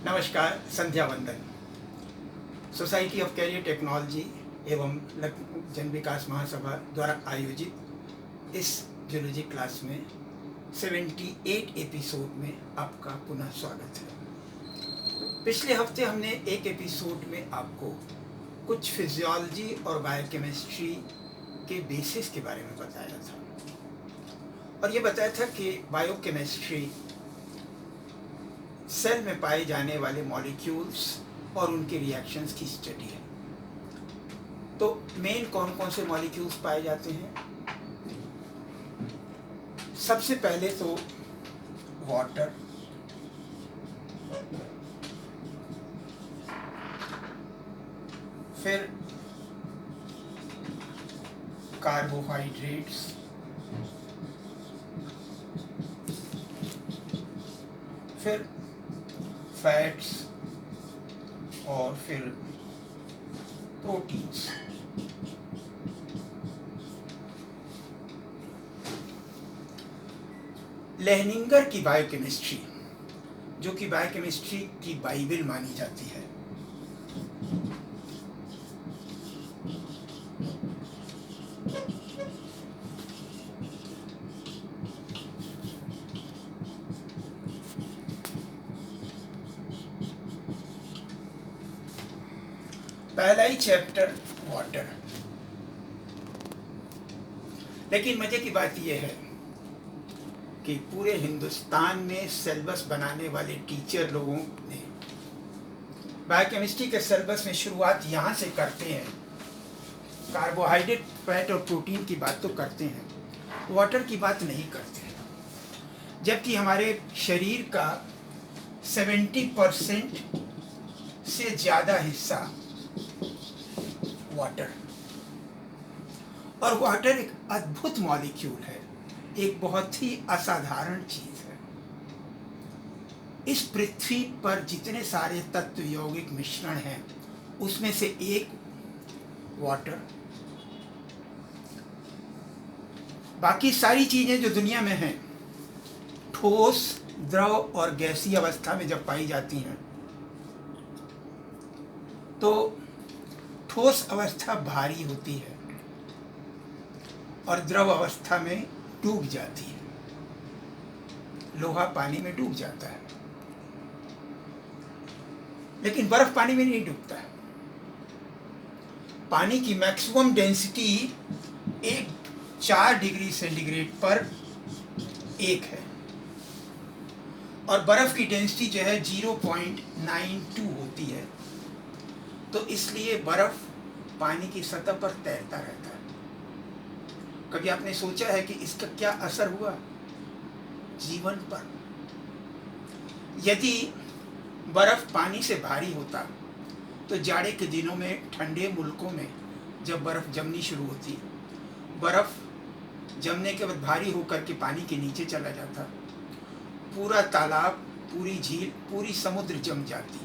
नमस्कार, संध्या वंदन। Society of career technology एवं जन विकास महासभा द्वारा आयोजित इस जूलॉजी क्लास में 78 एपिसोड में आपका पुनः स्वागत है। पिछले हफ्ते हमने एक एपिसोड में आपको कुछ फिजियोलॉजी और बायोकेमिस्ट्री के बेसिस के बारे में बताया था और ये बताया था कि बायोकेमिस्ट्री सेल में पाए जाने वाले मॉलिक्यूल्स और उनके रिएक्शंस की स्टडी है। तो मेन कौन कौन से मॉलिक्यूल्स पाए जाते हैं? सबसे पहले तो वाटर, फिर कार्बोहाइड्रेट्स, फिर फैट्स और फिर प्रोटीन्स। लेहनिंगर की बायोकेमिस्ट्री, जो कि बायोकेमिस्ट्री की बाइबल मानी जाती है, पहला ही चैप्टर वाटर। लेकिन मजे की बात यह है कि पूरे हिंदुस्तान में सिलेबस बनाने वाले टीचर लोगों ने बायोकेमिस्ट्री के सिलेबस में शुरुआत यहाँ से करते हैं। कार्बोहाइड्रेट, फैट और प्रोटीन की बात तो करते हैं, वाटर की बात नहीं करते हैं। जबकि हमारे शरीर का 70% से ज़्यादा हिस्सा वाटर, और वाटर एक अद्भुत मॉलिक्यूल है, एक बहुत ही असाधारण चीज है। इस पृथ्वी पर जितने सारे तत्व यौगिक मिश्रण हैं, उसमें से एक वाटर। बाकी सारी चीजें जो दुनिया में हैं, ठोस, द्रव और गैसीय अवस्था में जब पाई जाती हैं, तो ठोस अवस्था भारी होती है और द्रव अवस्था में डूब जाती है। लोहा पानी में डूब जाता है, लेकिन बर्फ पानी में नहीं डूबता है। पानी की मैक्सिमम डेंसिटी 4 डिग्री सेंटीग्रेड पर 1 है और बर्फ की डेंसिटी जो है 0.92 होती है। तो इसलिए बर्फ पानी की सतह पर तैरता रहता है। कभी आपने सोचा है कि इसका क्या असर हुआ जीवन पर? यदि बर्फ पानी से भारी होता तो जाड़े के दिनों में ठंडे मुल्कों में जब बर्फ जमनी शुरू होती, बर्फ जमने के बाद भारी होकर के पानी के नीचे चला जाता, पूरा तालाब, पूरी झील, पूरी समुद्र जम जाती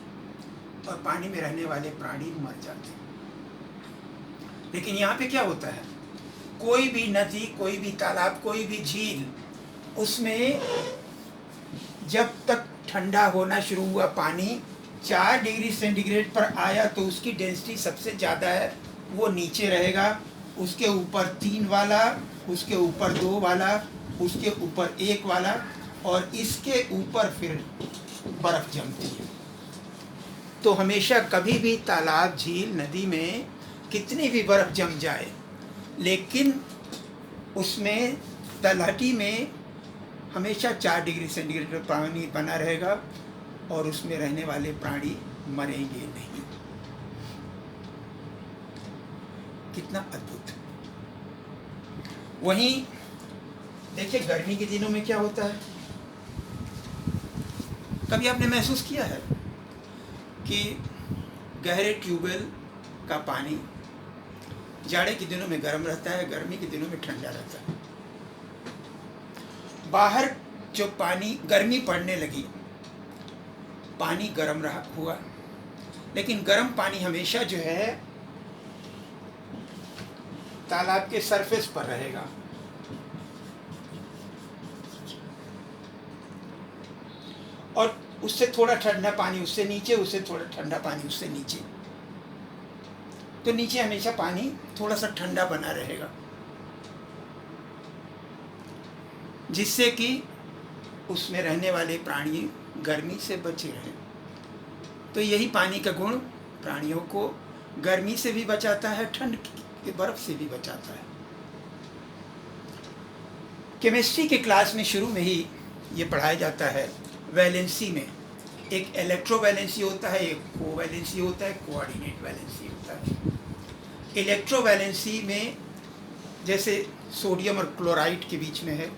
और पानी में रहने वाले प्राणी मर जाते। लेकिन यहाँ पे क्या होता है? कोई भी नदी, कोई भी तालाब, कोई भी झील, उसमें जब तक ठंडा होना शुरू हुआ, पानी 4 डिग्री सेंटीग्रेड पर आया तो उसकी डेंसिटी सबसे ज़्यादा है, वो नीचे रहेगा। उसके ऊपर 3 वाला, उसके ऊपर 2 वाला, उसके ऊपर 1 वाला, और इसके ऊपर फिर बर्फ़ जमती है। तो हमेशा कभी भी तालाब, झील, नदी में कितनी भी बर्फ़ जम जाए, लेकिन उसमें तलहटी में हमेशा 4 डिग्री सेंटीग्रेड पर पानी बना रहेगा और उसमें रहने वाले प्राणी मरेंगे नहीं। कितना अद्भुत। वहीं देखिए, गर्मी के दिनों में क्या होता है? कभी आपने महसूस किया है कि गहरे ट्यूबवेल का पानी जाड़े के दिनों में गर्म रहता है, गर्मी के दिनों में ठंडा रहता है। बाहर जो पानी, गर्मी पड़ने लगी, पानी गर्म रहा हुआ, लेकिन गर्म पानी हमेशा जो है तालाब के सरफेस पर रहेगा। और उससे थोड़ा ठंडा पानी उससे नीचे, उससे थोड़ा ठंडा पानी उससे नीचे, तो नीचे हमेशा पानी थोड़ा सा ठंडा बना रहेगा, जिससे कि उसमें रहने वाले प्राणी गर्मी से बचे रहें। तो यही पानी का गुण प्राणियों को गर्मी से भी बचाता है, ठंड के बर्फ से भी बचाता है। केमिस्ट्री के क्लास में शुरू में ही ये पढ़ाया जाता है। वैलेंसी में एक इलेक्ट्रोवैलेंसी होता है, एक कोवैलेंसी होता है, कोऑर्डिनेट वैलेंसी होता है। इलेक्ट्रोवैलेंसी में जैसे सोडियम और क्लोराइड के बीच में है,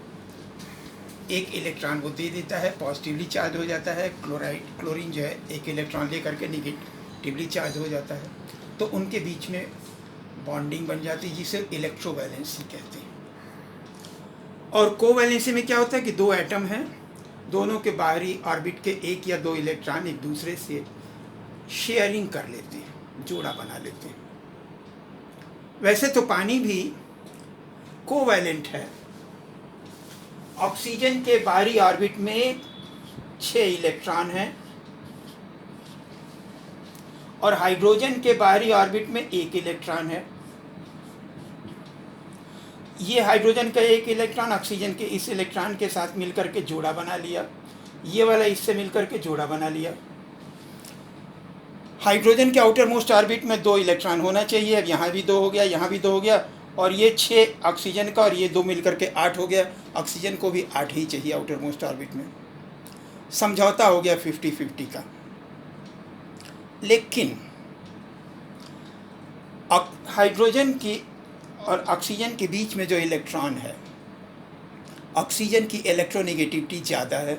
एक इलेक्ट्रॉन वो दे देता है, पॉजिटिवली चार्ज हो जाता है। क्लोरीन जो है एक इलेक्ट्रॉन ले करके निगेटिवली चार्ज हो जाता है, तो उनके बीच में बॉन्डिंग बन जाती है, जिसे इलेक्ट्रोवैलेंसी कहते हैं। और कोवैलेंसी में क्या होता है कि दो एटम हैं, दोनों के बाहरी ऑर्बिट के एक या दो इलेक्ट्रॉन एक दूसरे से शेयरिंग कर लेते हैं, जोड़ा बना लेते हैं। वैसे तो पानी भी कोवैलेंट है। ऑक्सीजन के बाहरी ऑर्बिट में 6 इलेक्ट्रॉन हैं और हाइड्रोजन के बाहरी ऑर्बिट में 1 इलेक्ट्रॉन है। ये हाइड्रोजन का 1 इलेक्ट्रॉन ऑक्सीजन के इस इलेक्ट्रॉन के साथ मिलकर के जोड़ा बना लिया, ये वाला इससे मिलकर के जोड़ा बना लिया। हाइड्रोजन के आउटर मोस्ट ऑर्बिट में 2 इलेक्ट्रॉन होना चाहिए, अब यहाँ भी 2 हो गया, यहाँ भी 2 हो गया, और ये 6 ऑक्सीजन का और ये 2 मिलकर के 8 हो गया। ऑक्सीजन को भी 8 ही चाहिए आउटर मोस्ट ऑर्बिट में। समझौता हो गया 50-50 का। लेकिन हाइड्रोजन की और ऑक्सीजन के बीच में जो इलेक्ट्रॉन है, ऑक्सीजन की इलेक्ट्रोनेगेटिविटी ज़्यादा है।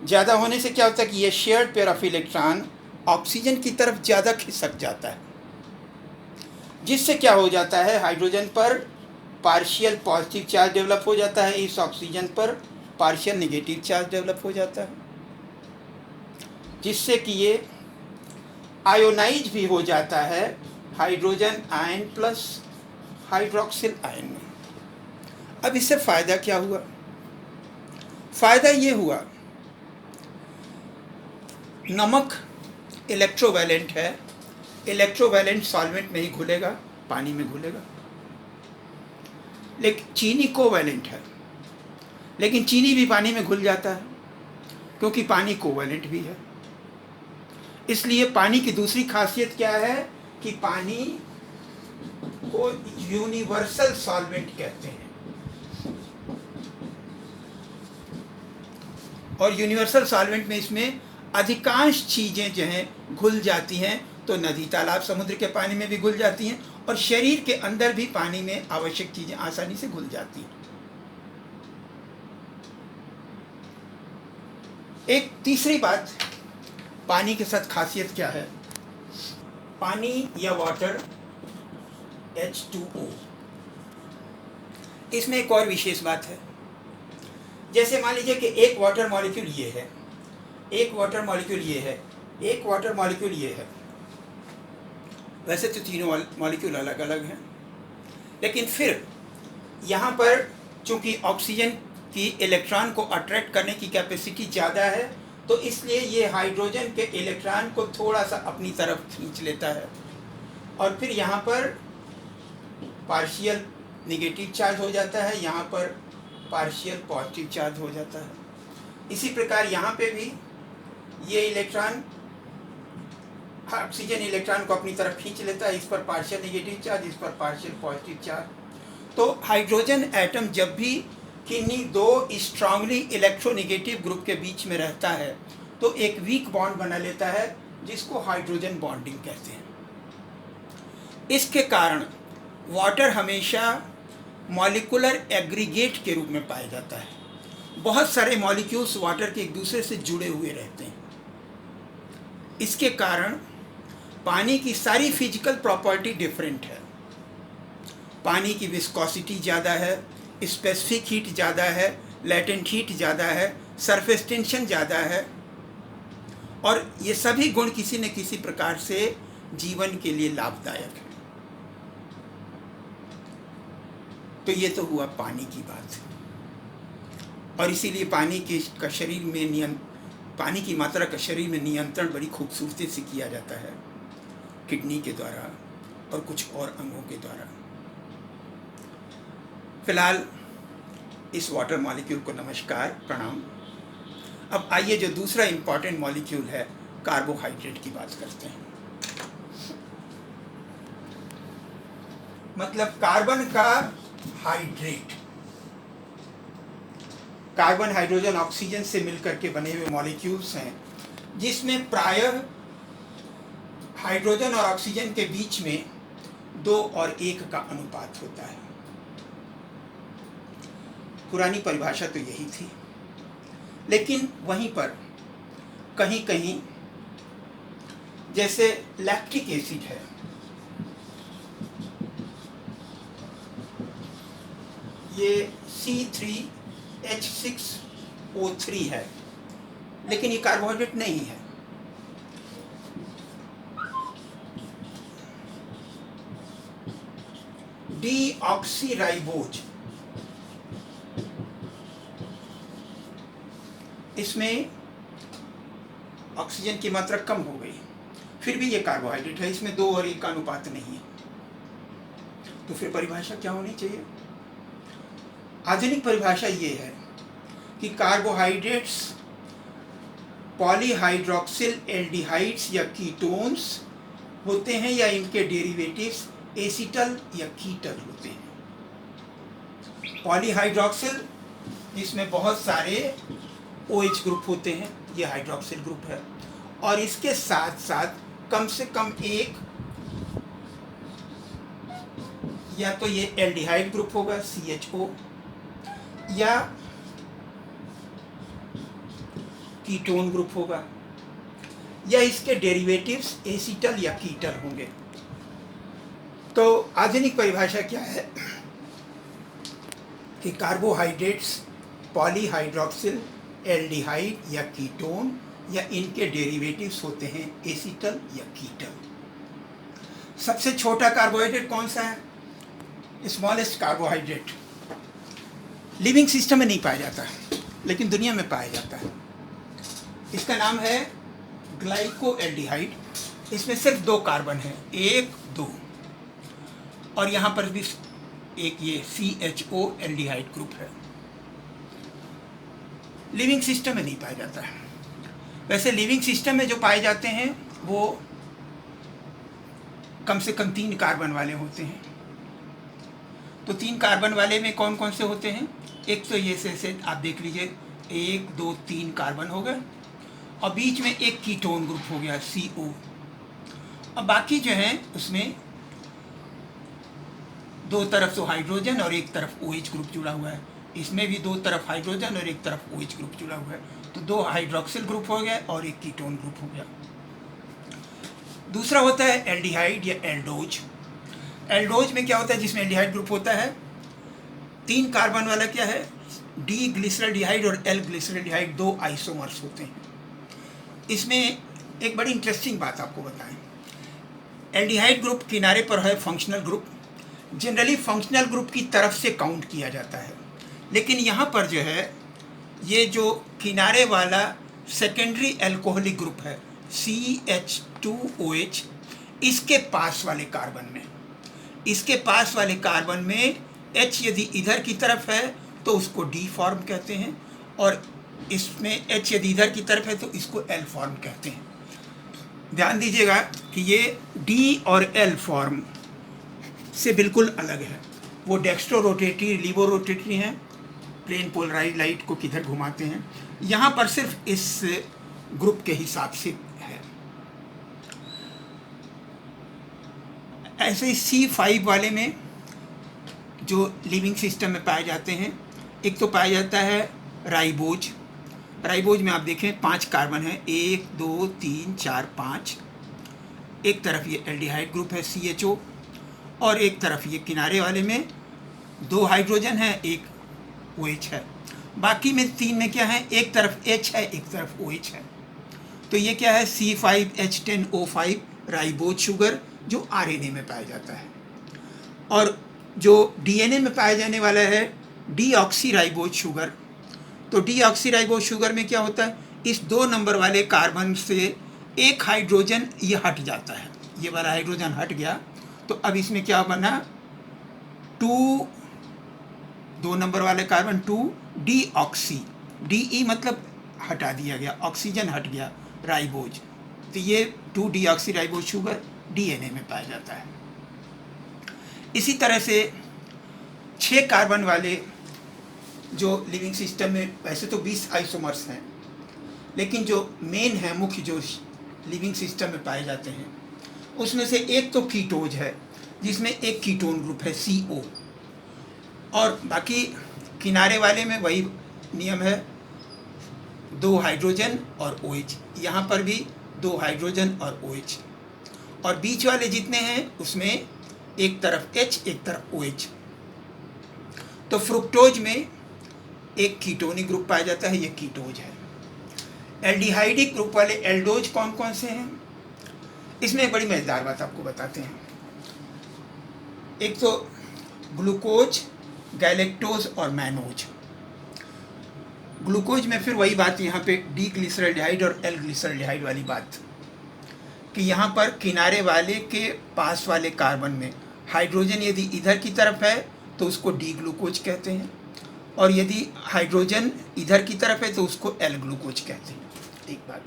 ज़्यादा होने से क्या होता है कि ये shared pair of electron oxygen की तरफ ज़्यादा खिसक जाता है, जिससे क्या हो जाता है, हाइड्रोजन पर पार्शियल पॉजिटिव चार्ज डेवलप हो जाता है, इस ऑक्सीजन पर पार्शियल नेगेटिव चार्ज डेवलप हो जाता है, जिससे कि ये आयोनाइज भी हो जाता है hydrogen ion plus hydroxyl ion में। अब इससे फ़ायदा क्या हुआ? फ़ायदा ये हुआ, नमक इलेक्ट्रोवैलेंट है, इलेक्ट्रोवैलेंट सॉल्वेंट में ही घुलेगा, पानी में घुलेगा। लेकिन चीनी कोवैलेंट है, लेकिन चीनी भी पानी में घुल जाता है, क्योंकि पानी कोवैलेंट भी है। इसलिए पानी की दूसरी खासियत क्या है कि पानी को यूनिवर्सल सॉल्वेंट कहते हैं। और यूनिवर्सल सॉल्वेंट में इसमें अधिकांश चीज़ें जो हैं घुल जाती हैं, तो नदी तालाब समुद्र के पानी में भी घुल जाती हैं, और शरीर के अंदर भी पानी में आवश्यक चीज़ें आसानी से घुल जाती हैं। एक तीसरी बात, पानी के साथ खासियत क्या है? पानी या वाटर H2O, इसमें एक और विशेष बात है। जैसे मान लीजिए कि एक वाटर मॉलिक्यूल ये है, एक वाटर मॉलिक्यूल ये है, एक वाटर मॉलिक्यूल ये है। वैसे तो तीनों मॉलिक्यूल अलग अलग हैं, लेकिन फिर यहाँ पर चूँकि ऑक्सीजन की इलेक्ट्रॉन को अट्रैक्ट करने की कैपेसिटी ज़्यादा है, तो इसलिए ये हाइड्रोजन के इलेक्ट्रॉन को थोड़ा सा अपनी तरफ खींच लेता है, और फिर यहाँ पर पार्शियल नेगेटिव चार्ज हो जाता है, यहाँ पर पार्शियल पॉजिटिव चार्ज हो जाता है। इसी प्रकार यहाँ पे भी ये इलेक्ट्रॉन ऑक्सीजन इलेक्ट्रॉन को अपनी तरफ खींच लेता है, इस पर पार्शियल नेगेटिव चार्ज, इस पर पार्शियल पॉजिटिव चार्ज। तो हाइड्रोजन एटम जब भी किन्हीं 2 स्ट्रांगली इलेक्ट्रोनेगेटिव ग्रुप के बीच में रहता है, तो एक वीक बॉन्ड बना लेता है, जिसको हाइड्रोजन बॉन्डिंग कहते हैं। इसके कारण वाटर हमेशा मॉलिक्यूलर एग्रीगेट के रूप में पाया जाता है। बहुत सारे मॉलिक्यूल्स वाटर के एक दूसरे से जुड़े हुए रहते हैं। इसके कारण पानी की सारी फिजिकल प्रॉपर्टी डिफरेंट है। पानी की विस्कोसिटी ज़्यादा है, स्पेसिफिक हीट ज़्यादा है, लेटेंट हीट ज़्यादा है, सरफेस टेंशन ज़्यादा है, और ये सभी गुण किसी न किसी प्रकार से जीवन के लिए लाभदायक है। तो ये तो हुआ पानी की बात। और इसीलिए पानी की मात्रा का शरीर में नियंत्रण बड़ी खूबसूरती से किया जाता है, किडनी के द्वारा और कुछ और अंगों के द्वारा। फिलहाल इस वाटर मॉलिक्यूल को नमस्कार, प्रणाम। अब आइए जो दूसरा इम्पॉर्टेंट मॉलिक्यूल है, कार्बोहाइड्रेट की बात करते हैं। मतलब कार्बन का हाइड्रेट, कार्बन हाइड्रोजन ऑक्सीजन से मिलकर के बने हुए मॉलिक्यूल्स हैं, जिसमें प्रायः हाइड्रोजन और ऑक्सीजन के बीच में 2 और 1 का अनुपात होता है। पुरानी परिभाषा तो यही थी, लेकिन वहीं पर कहीं कहीं, जैसे लैक्टिक एसिड है, ये C3H6O3 है, लेकिन ये कार्बोहाइड्रेट नहीं है। डीऑक्सीराइबोज, इसमें ऑक्सीजन की मात्रा कम हो गई, फिर भी ये कार्बोहाइड्रेट है, इसमें 2 और 1 का अनुपात नहीं है। तो फिर परिभाषा क्या होनी चाहिए? आधुनिक परिभाषा ये है कि कार्बोहाइड्रेट्स पॉलीहाइड्रोक्सिल एल्डिहाइड्स या कीटोन्स होते हैं, या इनके डेरिवेटिव्स एसीटल या कीटल होते हैं। पॉलीहाइड्रोक्सिल, जिसमें बहुत सारे OH ग्रुप होते हैं, ये हाइड्रोक्सिल ग्रुप है, और इसके साथ साथ कम से कम एक, या तो ये एल्डिहाइड ग्रुप होगा CHO, या कीटोन ग्रुप होगा, या इसके डेरिवेटिव्स एसीटल या कीटल होंगे। तो आधुनिक परिभाषा क्या है कि कार्बोहाइड्रेट्स पॉलीहाइड्रोक्सिल एल्डिहाइड या कीटोन या इनके डेरिवेटिव्स होते हैं एसीटल या कीटल। सबसे छोटा कार्बोहाइड्रेट कौन सा है? स्मॉलेस्ट कार्बोहाइड्रेट लिविंग सिस्टम में नहीं पाया जाता है, लेकिन दुनिया में पाया जाता है। इसका नाम है ग्लाइकोएल्डिहाइड। इसमें सिर्फ 2 कार्बन है, 1, 2, और यहाँ पर भी एक ये CHO एल्डिहाइड ग्रुप है। लिविंग सिस्टम में नहीं पाया जाता है। वैसे लिविंग सिस्टम में जो पाए जाते हैं वो कम से कम 3 कार्बन वाले होते हैं। तो 3 कार्बन वाले में कौन कौन से होते हैं? एक तो ये से आप देख लीजिए, 1, 2, 3 कार्बन हो गए, और बीच में एक कीटोन ग्रुप हो गया CO, और बाकी जो है उसमें 2 तरफ तो हाइड्रोजन और 1 तरफ OH ग्रुप जुड़ा हुआ है। इसमें भी 2 तरफ हाइड्रोजन और 1 तरफ OH ग्रुप जुड़ा हुआ है। तो 2 हाइड्रोक्सिल ग्रुप हो गया और 1 कीटोन ग्रुप हो गया। दूसरा होता है एल्डिहाइड या एल्डोज। एल्डोज में क्या होता है? जिसमें एल्डिहाइड ग्रुप होता है, 3 कार्बन वाला क्या है, डी ग्लिसरल्डिहाइड और एल ग्लिसरल्डिहाइड, 2 आइसोमर्स होते हैं। इसमें एक बड़ी इंटरेस्टिंग बात आपको बताएं, एल्डिहाइड ग्रुप किनारे पर है functional group, generally functional group की तरफ से काउंट किया जाता है, लेकिन यहाँ पर जो है ये जो किनारे वाला सेकेंडरी एल्कोहलिक ग्रुप है CH2OH, इसके पास वाले कार्बन में H यदि इधर की तरफ है तो उसको D फॉर्म कहते हैं, और इसमें H यदि इधर की तरफ है तो इसको L फॉर्म कहते हैं। ध्यान दीजिएगा कि ये D और L फॉर्म से बिल्कुल अलग है। वो डेक्स्ट्रो रोटेटरी, लीवो रोटेटरी हैं, प्लेन पोलराइज लाइट को किधर घुमाते हैं। यहाँ पर सिर्फ इस ग्रुप के हिसाब से है। ऐसे ही C5 वाले में जो लिविंग सिस्टम में पाए जाते हैं, एक तो पाया जाता है राइबोज। राइबोज में आप देखें 5 कार्बन है, 1, 2, 3, 4, 5। एक तरफ ये एल्डिहाइड ग्रुप है CHO, और एक तरफ ये किनारे वाले में 2 हाइड्रोजन है, 1 OH है। बाकी में 3 में क्या है, एक तरफ H है, एक तरफ OH है। तो ये क्या है, C5H10O5 राइबोज शुगर, जो RNA में पाया जाता है। और जो DNA में पाया जाने वाला है डीऑक्सीराइबोज शुगर, तो डीऑक्सीराइबोज शुगर में क्या होता है, इस 2 नंबर वाले कार्बन से एक हाइड्रोजन ये हट जाता है, ये वाला हाइड्रोजन हट गया, तो अब इसमें क्या बना, 2 नंबर वाले कार्बन 2 डीऑक्सी, डी मतलब हटा दिया गया, ऑक्सीजन हट गया, राइबोज, तो ये 2 डीऑक्सीराइबोज शुगर डीएनए में पाया जाता है। इसी तरह से 6 कार्बन वाले जो लिविंग सिस्टम में, वैसे तो 20 आइसोमर्स हैं, लेकिन जो मेन है, मुख्य जो लिविंग सिस्टम में पाए जाते हैं, उसमें से एक तो कीटोज है जिसमें एक कीटोन ग्रुप है CO, और बाकी किनारे वाले में वही नियम है, 2 हाइड्रोजन और OH, यहाँ पर भी 2 हाइड्रोजन और OH, और बीच वाले जितने हैं उसमें एक तरफ H एक तरफ OH। तो फ्रुक्टोज में एक कीटोनिक ग्रुप पाया जाता है, ये कीटोज है। एल्डिहाइडिक ग्रुप वाले एल्डोज कौन कौन से हैं, इसमें एक बड़ी मज़ेदार बात आपको बताते हैं। एक तो ग्लूकोज, गैलेक्टोज और मैनोज। ग्लूकोज में फिर वही बात, यहाँ पे डी ग्लिसरल्डिहाइड और एल ग्लिसरल्डिहाइड वाली बात, कि यहाँ पर किनारे वाले के पास वाले कार्बन में हाइड्रोजन यदि इधर की तरफ है तो उसको डी ग्लूकोज कहते हैं, और यदि हाइड्रोजन इधर की तरफ है तो उसको एल ग्लूकोज कहते हैं। एक बात,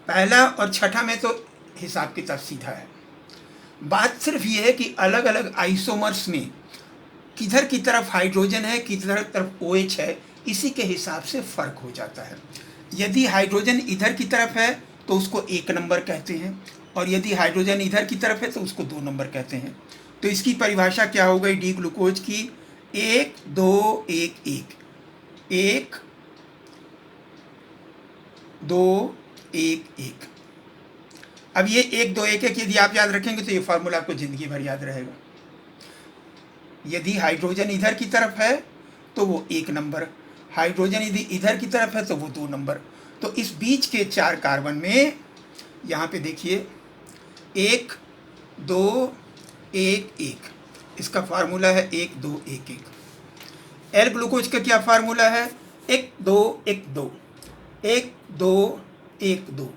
पहला और छठा में तो हिसाब किताब सीधा है, बात सिर्फ ये है कि अलग अलग आइसोमर्स में किधर की तरफ हाइड्रोजन है किधर तरफ OH है, इसी के हिसाब से फ़र्क हो जाता है। यदि हाइड्रोजन इधर की तरफ है तो उसको 1 नंबर कहते हैं, और यदि हाइड्रोजन इधर की तरफ है तो उसको 2 नंबर कहते हैं। तो इसकी परिभाषा क्या हो गई डी ग्लूकोज की, 1 2 1 1, 1 2 1 1। अब ये 1 2 1 1 यदि आप याद रखेंगे तो ये फार्मूला आपको ज़िंदगी भर याद रहेगा। यदि हाइड्रोजन इधर की तरफ है तो वो 1 नंबर, हाइड्रोजन यदि इधर की तरफ है तो वो 2 नंबर। तो इस बीच के 4 कार्बन में यहाँ पे देखिए 1 2 1 1, इसका फार्मूला है 1 2 1 1। एल ग्लूकोज का क्या फार्मूला है, 1 2 1 2, 1 2 1 2।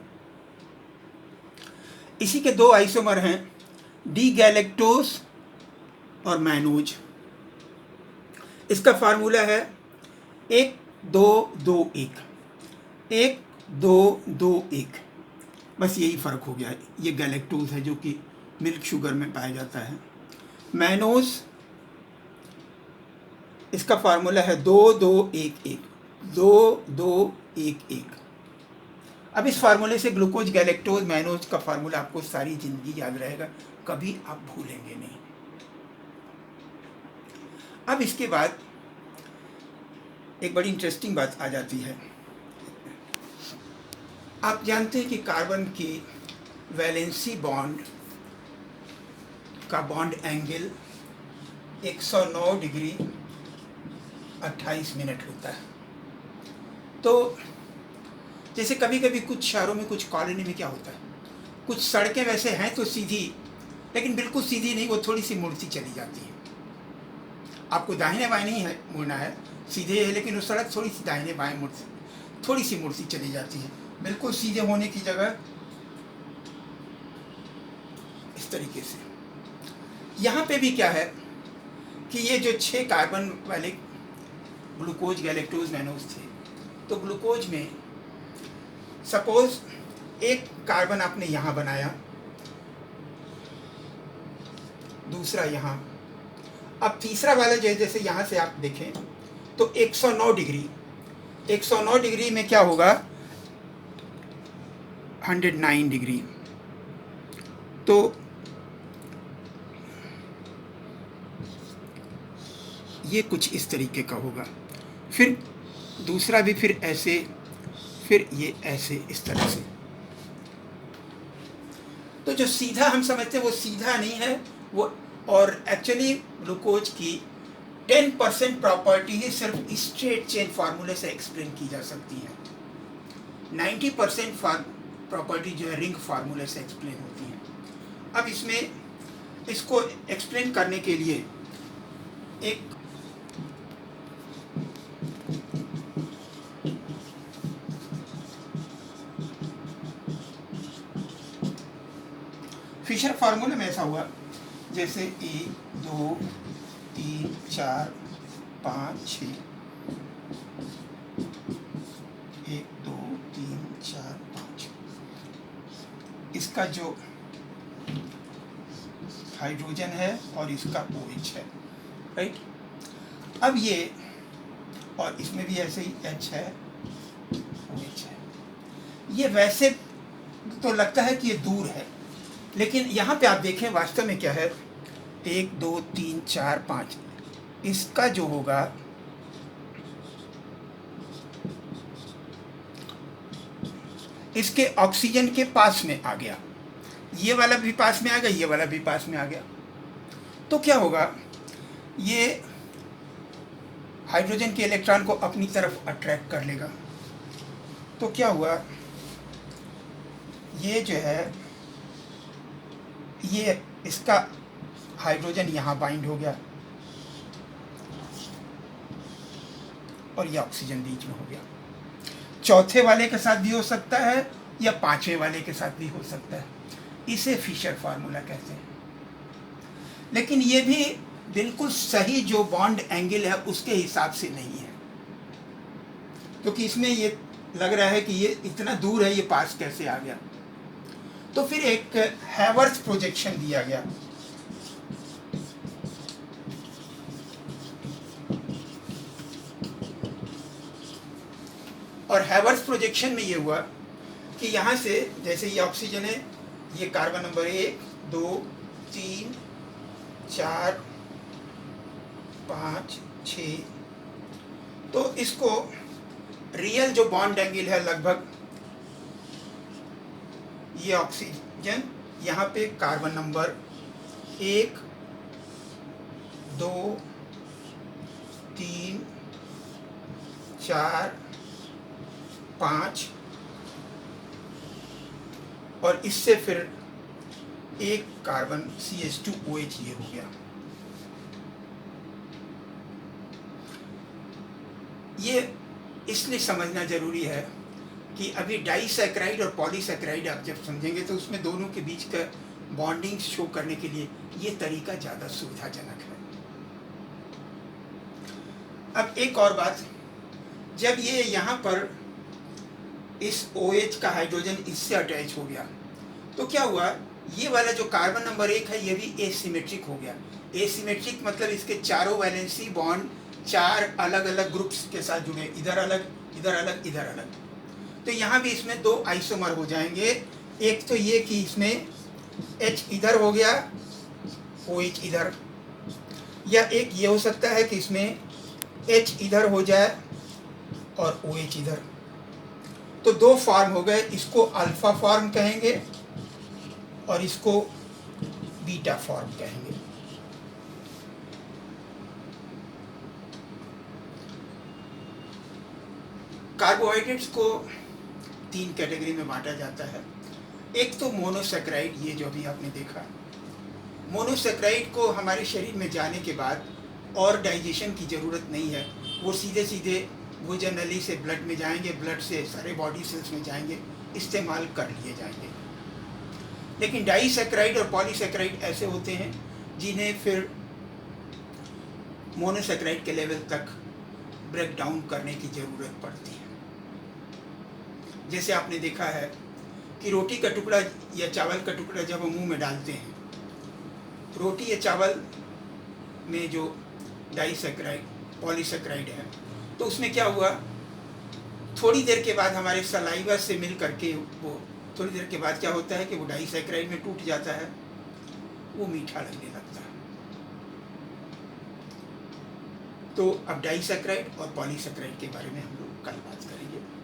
इसी के 2 आइसोमर हैं, डी गैलेक्टोज और मैनोज। इसका फार्मूला है 1 2 2 1, 1 2 2 1। बस यही फ़र्क हो गया है, ये गैलेक्टोज है जो कि मिल्क शुगर में पाया जाता है। मैनोज, इसका फार्मूला है 2 2 1 1, 2 2 1 1। अब इस फार्मूले से ग्लूकोज, गैलेक्टोज, मैनोज का फार्मूला आपको सारी ज़िंदगी याद रहेगा, कभी आप भूलेंगे नहीं। अब इसके बाद एक बड़ी इंटरेस्टिंग बात आ जाती है। आप जानते हैं कि कार्बन की वैलेंसी बॉन्ड का बॉन्ड एंगल 109 डिग्री 28 मिनट होता है। तो जैसे कभी कभी कुछ शहरों में, कुछ कॉलोनी में क्या होता है, कुछ सड़कें वैसे हैं तो सीधी, लेकिन बिल्कुल सीधी नहीं, वो थोड़ी सी मुड़ती चली जाती है। आपको दाहिने बाएं नहीं है मुड़ना है, सीधे है, लेकिन वो सड़क थोड़ी सी दाहिने बाएं थोड़ी सी मुड़ती चली जाती है। बिल्कुल सीधे होने की जगह इस तरीके से। यहाँ पे भी क्या है कि ये जो 6 कार्बन वाले ग्लूकोज, गैलेक्टोज, मैनोज थे, तो ग्लूकोज में सपोज एक कार्बन आपने यहाँ बनाया, दूसरा यहाँ, अब तीसरा वाला जो है, जैसे यहाँ से आप देखें तो 109 डिग्री, 109 डिग्री में क्या होगा, 109 डिग्री, तो ये कुछ इस तरीके का होगा। फिर दूसरा भी फिर ऐसे, फिर ये ऐसे, इस तरह से। तो जो सीधा हम समझते हैं वो सीधा नहीं है वो, और एक्चुअली ग्लूकोज की 10% प्रॉपर्टी ही सिर्फ स्ट्रेट चेन फार्मूले से एक्सप्लेन की जा सकती है। 90% प्रॉपर्टी जो है रिंग फार्मूले से एक्सप्लेन होती है। अब इसमें इसको एक्सप्लेन करने के लिए एक फिशर फार्मूले में ऐसा हुआ, जैसे 1 2 3 4 5 6, 1 2 3 4 5, इसका जो हाइड्रोजन है और इसका OH है, राइट। अब ये, और इसमें भी ऐसे ही H है, OH है। ये वैसे तो लगता है कि ये दूर है, लेकिन यहाँ पे आप देखें वास्तव में क्या है, 1 2 3 4 5, इसका जो होगा इसके ऑक्सीजन के पास में आ गया, ये वाला भी पास में आ गया, ये वाला भी पास में आ गया। तो क्या होगा, ये हाइड्रोजन के इलेक्ट्रॉन को अपनी तरफ अट्रैक्ट कर लेगा। तो क्या हुआ, ये जो है, ये इसका हाइड्रोजन यहाँ बाइंड हो गया और ये ऑक्सीजन बीच में हो गया। चौथे वाले के साथ भी हो सकता है या पांचवें वाले के साथ भी हो सकता है, इसे फिशर फार्मूला कहते हैं। लेकिन ये भी बिल्कुल सही जो बॉन्ड एंगल है उसके हिसाब से नहीं है, क्योंकि इसमें ये लग रहा है कि ये इतना दूर है, ये पास कैसे आ गया। तो फिर एक हैवर्थ प्रोजेक्शन दिया गया, और हैवर्थ प्रोजेक्शन में ये हुआ कि यहाँ से, जैसे ये ऑक्सीजन है, ये कार्बन नंबर 1 2 3 4 5 6, तो इसको रियल जो बॉन्ड एंगल है लगभग, ये ऑक्सीजन यहाँ पे कार्बन नंबर 1 2 3 4 5, और इससे फिर एक कार्बन CH2OH ये हो गया। ये इसलिए समझना जरूरी है कि अभी डाइसैकराइड और पॉलीसैकराइड आप जब समझेंगे तो उसमें दोनों के बीच का बॉन्डिंग शो करने के लिए ये तरीका ज़्यादा सुविधाजनक है। अब एक और बात, जब ये यहाँ पर इस OH का हाइड्रोजन इससे अटैच हो गया, तो क्या हुआ, ये वाला जो कार्बन नंबर 1 है ये भी एसिमेट्रिक हो गया। एसिमेट्रिक मतलब इसके चारों वैलेंसी बॉन्ड 4 अलग अलग ग्रुप्स के साथ जुड़े, इधर अलग इधर अलग इधर अलग। तो यहाँ भी इसमें 2 आइसोमर हो जाएंगे। एक तो ये कि इसमें H इधर हो गया, OH इधर, या एक ये हो सकता है कि इसमें H इधर हो जाए और OH इधर। तो 2 फॉर्म हो गए, इसको अल्फा फॉर्म कहेंगे और इसको बीटा फॉर्म कहेंगे। कार्बोहाइड्रेट्स को 3 कैटेगरी में बांटा जाता है। एक तो मोनोसैकराइड, ये जो भी आपने देखा, मोनोसैकराइड को हमारे शरीर में जाने के बाद और डाइजेशन की ज़रूरत नहीं है, वो सीधे सीधे भोजन नली से ब्लड में जाएंगे, ब्लड से सारे बॉडी सेल्स में जाएंगे, इस्तेमाल कर लिए जाएंगे। लेकिन डाइसैकराइड और पॉलीसैकराइड ऐसे होते हैं जिन्हें फिर मोनोसैकराइड के लेवल तक ब्रेक डाउन करने की ज़रूरत पड़ती है। जैसे आपने देखा है कि रोटी का टुकड़ा या चावल का टुकड़ा जब हम मुंह में डालते हैं, रोटी या चावल में जो डाइसैकराइड पॉलीसैकराइड है, तो उसमें क्या हुआ, थोड़ी देर के बाद हमारे सलाइवा से मिल करके वो थोड़ी देर के बाद क्या होता है कि वो डाइसैकराइड में टूट जाता है, वो मीठा लगने लगता है। तो अब डाइसैकराइड और पॉलीसैकराइड के बारे में हम लोग कल बात करेंगे।